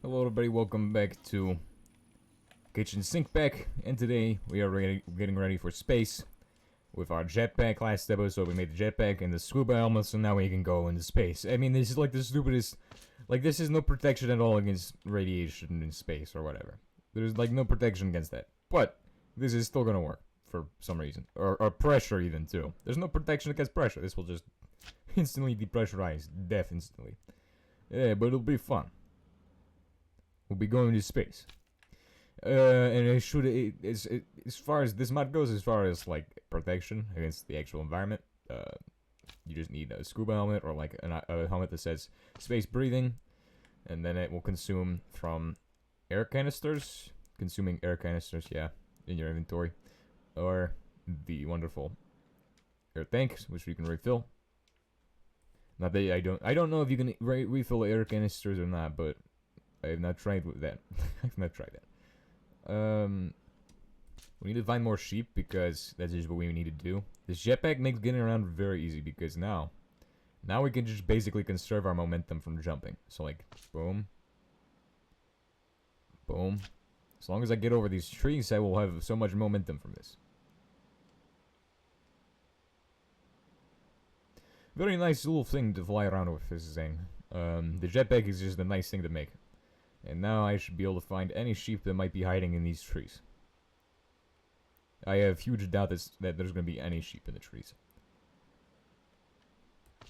Hello everybody, welcome back to Kitchen Sink Pack, and today we are getting ready for space with our jetpack. Last episode we made the jetpack and the scuba helmet, so now we can go into space. I mean, this is like the stupidest, like this is no protection at all against radiation in space or whatever. There's like no protection against that, but this is still gonna work for some reason, or pressure even too. There's no protection against pressure. This will just instantly depressurize death instantly. Yeah, but it'll be fun. We'll be going to space. And it should, as far as this mod goes, as far as like protection against the actual environment, you just need a scuba helmet or like a helmet that says space breathing, and then it will consume from air canisters, yeah, in your inventory, or the wonderful air tanks, which you can refill. Not that I don't know if you can refill air canisters or not, but I have not tried with that. I've not tried that. We need to find more sheep because that's just what we need to do. This jetpack makes getting around very easy because now we can just basically conserve our momentum from jumping. So like, boom, boom. As long as I get over these trees, I will have so much momentum from this. Very nice little thing to fly around with, this thing. The jetpack is just a nice thing to make. And now I should be able to find any sheep that might be hiding in these trees. I have huge doubt that there's going to be any sheep in the trees.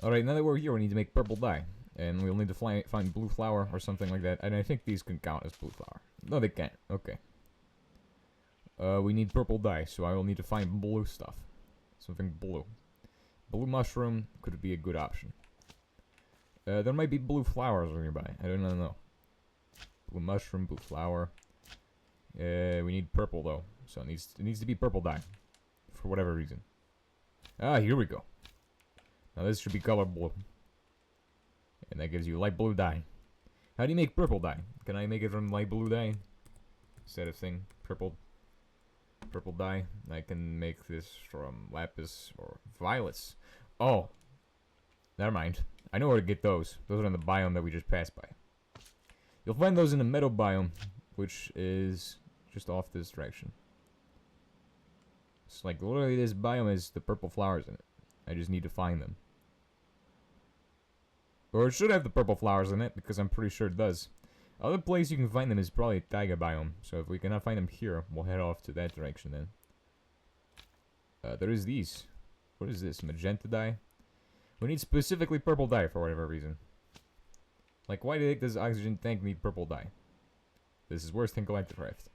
Alright, now that we're here, we need to make purple dye. And we'll need to find blue flower or something like that. And I think these can count as blue flower. No, they can't. Okay. We need purple dye, so I will need to find blue stuff. Something blue. Blue mushroom could be a good option. There might be blue flowers nearby. I don't know. Blue mushroom, blue flower. We need purple though, so it needs to be purple dye, for whatever reason. Ah, here we go. Now this should be color blue, and that gives you light blue dye. How do you make purple dye? Can I make it from light blue dye? Instead of thing, purple dye. I can make this from lapis or violets. Oh, never mind. I know where to get those. Those are in the biome that we just passed by. You'll find those in the meadow biome, which is just off this direction. It's like literally this biome has the purple flowers in it. I just need to find them. Or it should have the purple flowers in it, because I'm pretty sure it does. Other place you can find them is probably taiga biome, so if we cannot find them here, we'll head off to that direction then. There is these. What is this? Magenta dye? We need specifically purple dye for whatever reason. Like, why the heck does oxygen tank need purple dye? This is worse than Galacticraft.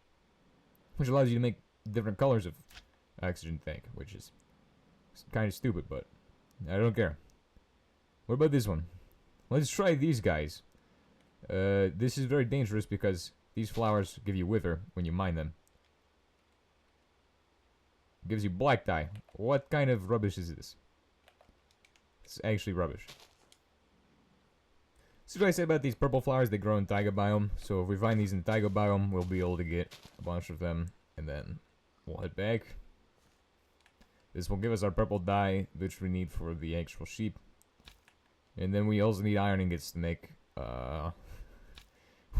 Which allows you to make different colors of oxygen tank, which is kind of stupid, but I don't care. What about this one? Let's try these guys. This is very dangerous because these flowers give you wither when you mine them. It gives you black dye. What kind of rubbish is this? It's actually rubbish. So what I say about these purple flowers, they grow in taiga biome. So if we find these in taiga biome, we'll be able to get a bunch of them, and then we'll head back. This will give us our purple dye, which we need for the actual sheep. And then we also need iron ingots to make, well,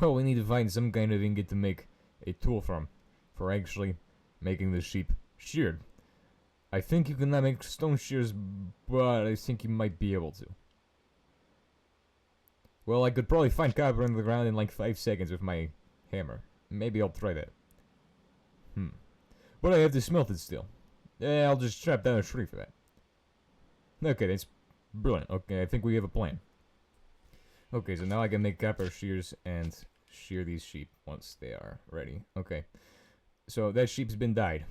we need to find some kind of ingot to make a tool from, for actually making the sheep sheared. I think you cannot make stone shears, but I think you might be able to. Well, I could probably find copper in the ground in like 5 seconds with my hammer. Maybe I'll try that. But I have to smelt it still. Yeah, I'll just trap down a tree for that. Okay, that's brilliant. Okay, I think we have a plan. Okay, so now I can make copper shears and shear these sheep once they are ready. Okay, so that sheep's been dyed.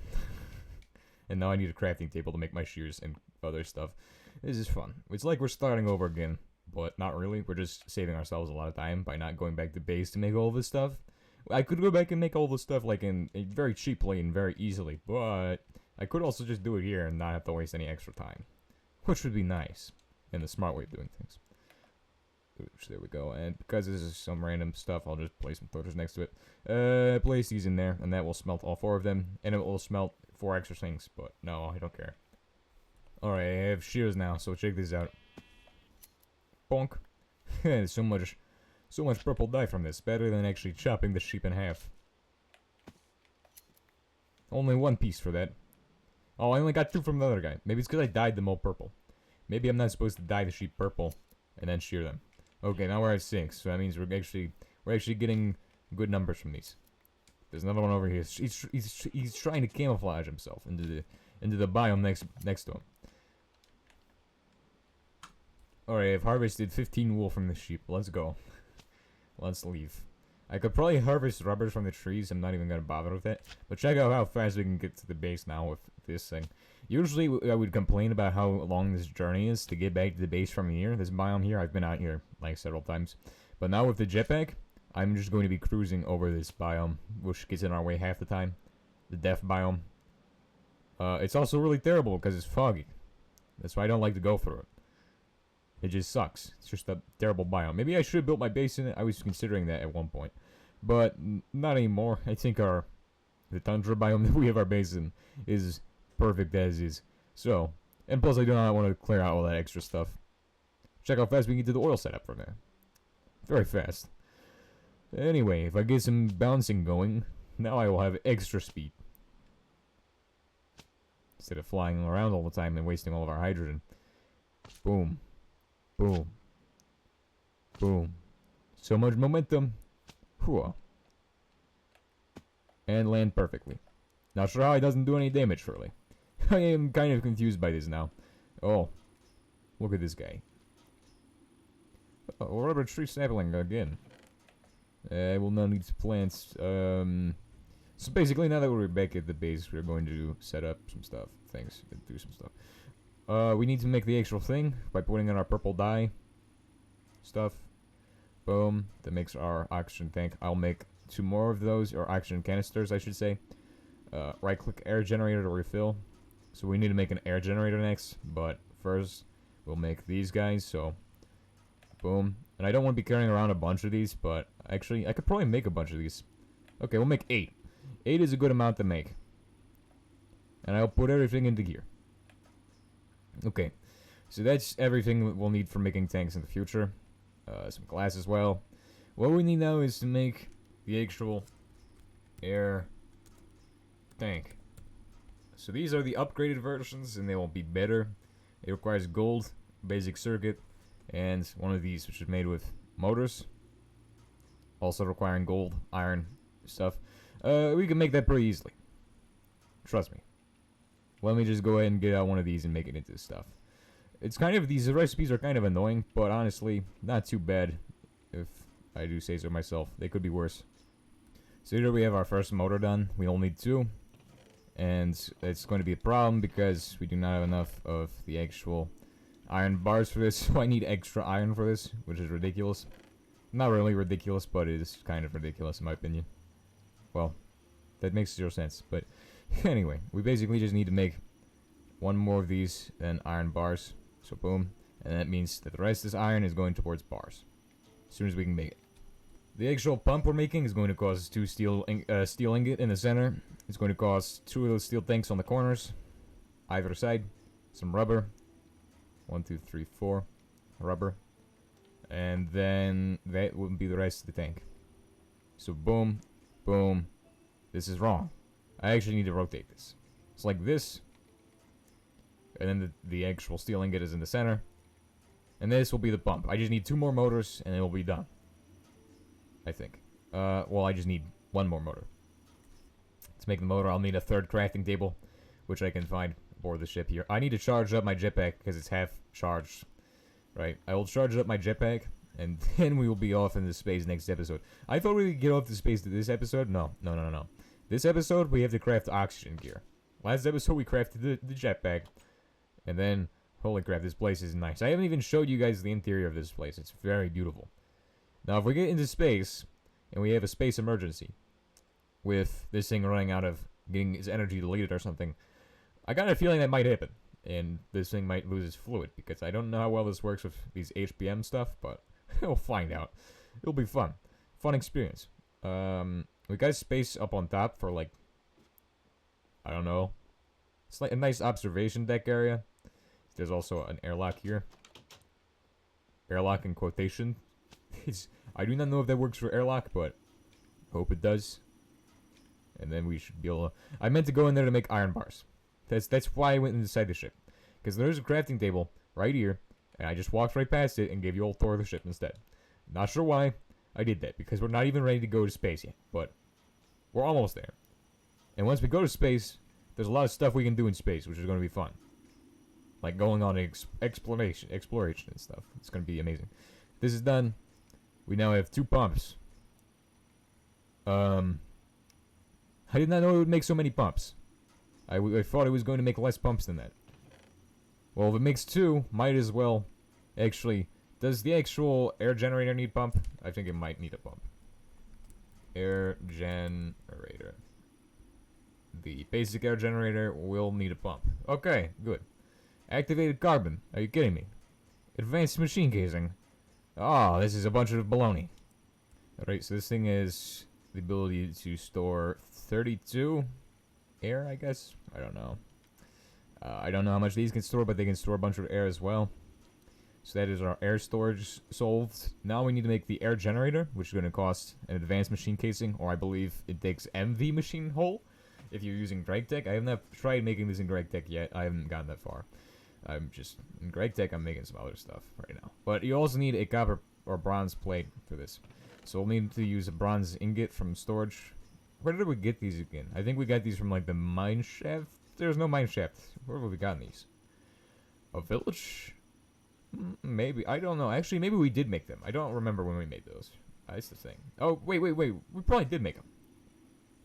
And now I need a crafting table to make my shears and other stuff. This is fun. It's like we're starting over again. But not really. We're just saving ourselves a lot of time by not going back to base to make all this stuff. I could go back and make all this stuff like very cheaply and very easily, but I could also just do it here and not have to waste any extra time, which would be nice and the smart way of doing things. Which, there we go. And because this is some random stuff, I'll just place some torches next to it. Place these in there, and that will smelt all 4 of them, and it will smelt 4 extra things. But no, I don't care. All right, I have shears now, so check this out. Bonk. So much purple dye from this. Better than actually chopping the sheep in half. Only 1 piece for that. Oh, I only got 2 from the other guy. Maybe it's because I dyed them all purple. Maybe I'm not supposed to dye the sheep purple and then shear them. Okay, now we're at 6. So that means we're actually getting good numbers from these. There's another one over here. He's trying to camouflage himself into the biome next to him. Alright, I've harvested 15 wool from the sheep. Let's go. Let's leave. I could probably harvest rubber from the trees. I'm not even gonna bother with it. But check out how fast we can get to the base now with this thing. Usually I would complain about how long this journey is to get back to the base from here. This biome here, I've been out here like several times. But now with the jetpack, I'm just going to be cruising over this biome, which gets in our way half the time. The death biome. It's also really terrible because it's foggy. That's why I don't like to go through it. It just sucks. It's just a terrible biome. Maybe I should have built my base in it. I was considering that at one point. But not anymore. I think the tundra biome that we have our base in is perfect as is. So, and plus I do not want to clear out all that extra stuff. Check how fast we can get to the oil setup from there. Very fast. Anyway, if I get some bouncing going, now I will have extra speed. Instead of flying around all the time and wasting all of our hydrogen. Boom. Boom. Boom. So much momentum. Whew. And land perfectly. Not sure how it doesn't do any damage, really. I am kind of confused by this now. Oh. Look at this guy. Oh, rubber tree sapling again. I will now need to plant. So basically, now that we're back at the base, we're going to set up some stuff. Things. Do some stuff. We need to make the actual thing by putting in our purple dye stuff. Boom. That makes our oxygen tank. I'll make 2 more of those, or oxygen canisters, I should say. Right-click air generator to refill. So we need to make an air generator next, but first we'll make these guys. So, boom. And I don't want to be carrying around a bunch of these, but actually, I could probably make a bunch of these. Okay, we'll make 8. 8 is a good amount to make. And I'll put everything into gear. Okay, so that's everything we'll need for making tanks in the future. Some glass as well. What we need now is to make the actual air tank. So these are the upgraded versions, and they will be better. It requires gold, basic circuit, and one of these, which is made with motors. Also requiring gold, iron, stuff. We can make that pretty easily. Trust me. Let me just go ahead and get out one of these and make it into stuff. It's kind of, these recipes are kind of annoying, but honestly, not too bad, if I do say so myself. They could be worse. So here we have our first motor done. We only need 2. And it's going to be a problem because we do not have enough of the actual iron bars for this. So I need extra iron for this, which is ridiculous. Not really ridiculous, but it is kind of ridiculous in my opinion. Well, that makes 0 sense, but anyway, we basically just need to make 1 more of these and iron bars. So boom, and that means that the rest of this iron is going towards bars. As soon as we can make it. The actual pump we're making is going to cause 2 steel ingot in the center. It's going to cause 2 of those steel tanks on the corners, either side. Some rubber. 1, 2, 3, 4 rubber. And then that would be the rest of the tank. So boom, boom. This is wrong. I actually need to rotate this. It's like this. And then the actual steel ingot is in the center. And this will be the pump. I just need 2 more motors and it will be done. I think. Well, I just need 1 more motor. To make the motor, I'll need a 3rd crafting table, which I can find aboard the ship here. I need to charge up my jetpack because it's half charged. Right. I will charge up my jetpack, and then we will be off into space next episode. I thought we would get off to space to this episode. No. This episode, we have to craft oxygen gear. Last episode, we crafted the jetpack. And then, holy crap, this place is nice. I haven't even showed you guys the interior of this place. It's very beautiful. Now, if we get into space, and we have a space emergency, with this thing running out of getting its energy deleted or something, I got a feeling that might happen. And this thing might lose its fluid, because I don't know how well this works with these HPM stuff, but we'll find out. It'll be fun. Fun experience. We got space up on top for, like, I don't know. It's like a nice observation deck area. There's also an airlock here. Airlock in quotation. I do not know if that works for airlock, but hope it does. And then we should be able to... I meant to go in there to make iron bars. That's why I went inside the ship. Because there's a crafting table right here, and I just walked right past it and gave you all Thor the ship instead. Not sure why I did that, because we're not even ready to go to space yet, but we're almost there. And once we go to space, there's a lot of stuff we can do in space, which is going to be fun. Like going on exploration and stuff. It's going to be amazing. This is done. We now have 2 pumps. I did not know it would make so many pumps. I thought it was going to make less pumps than that. Well, if it makes 2, might as well. Actually, does the actual air generator need pump? I think it might need a pump. Air generator. The basic air generator will need a pump. Okay, good. Activated carbon. Are you kidding me? Advanced machine casing. Oh, this is a bunch of baloney. Alright, so this thing is the ability to store 32 air, I guess? I don't know. I don't know how much these can store, but they can store a bunch of air as well. So that is our air storage solved. Now we need to make the air generator, which is going to cost an advanced machine casing, or I believe it takes MV machine hull. If you're using GregTech, I have not tried making this in GregTech yet. I haven't gotten that far. I'm just, in GregTech, I'm making some other stuff right now. But you also need a copper or bronze plate for this. So we'll need to use a bronze ingot from storage. Where did we get these again? I think we got these from, like, the mine shaft. There's no mine shaft. Where have we gotten these? A village? Maybe. I don't know. Actually, maybe we did make them. I don't remember when we made those. That's the thing. Oh, wait. We probably did make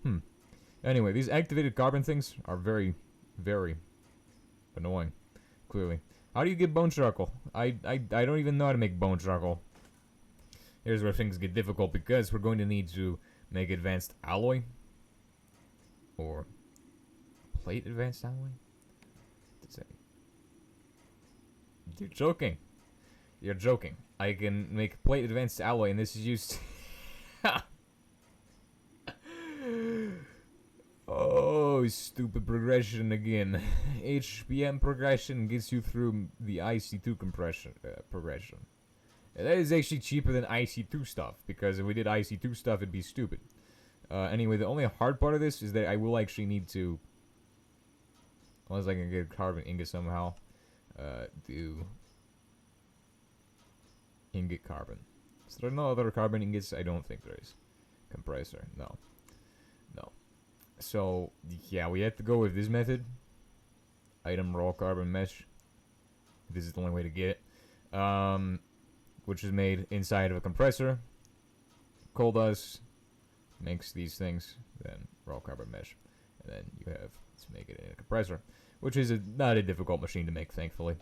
them. Anyway, these activated carbon things are very, very annoying. Clearly. How do you get bone charcoal? I don't even know how to make bone charcoal. Here's where things get difficult, because we're going to need to make advanced alloy. Or plate advanced alloy? You're joking. You're joking. I can make plate advanced alloy, and this is used... Oh, stupid progression again. HBM progression gets you through the IC2 progression. And that is actually cheaper than IC2 stuff, because if we did IC2 stuff, it'd be stupid. Anyway, the only hard part of this is that I will actually need to, unless I can get a carbon ingot somehow, do ingot carbon. So there are no other carbon ingots? I don't think there is. Compressor, no. So, yeah, we have to go with this method. Item raw carbon mesh. This is the only way to get it. Which is made inside of a compressor. Coal dust makes these things. Then raw carbon mesh. And then you have to make it in a compressor. Which is not a difficult machine to make, thankfully.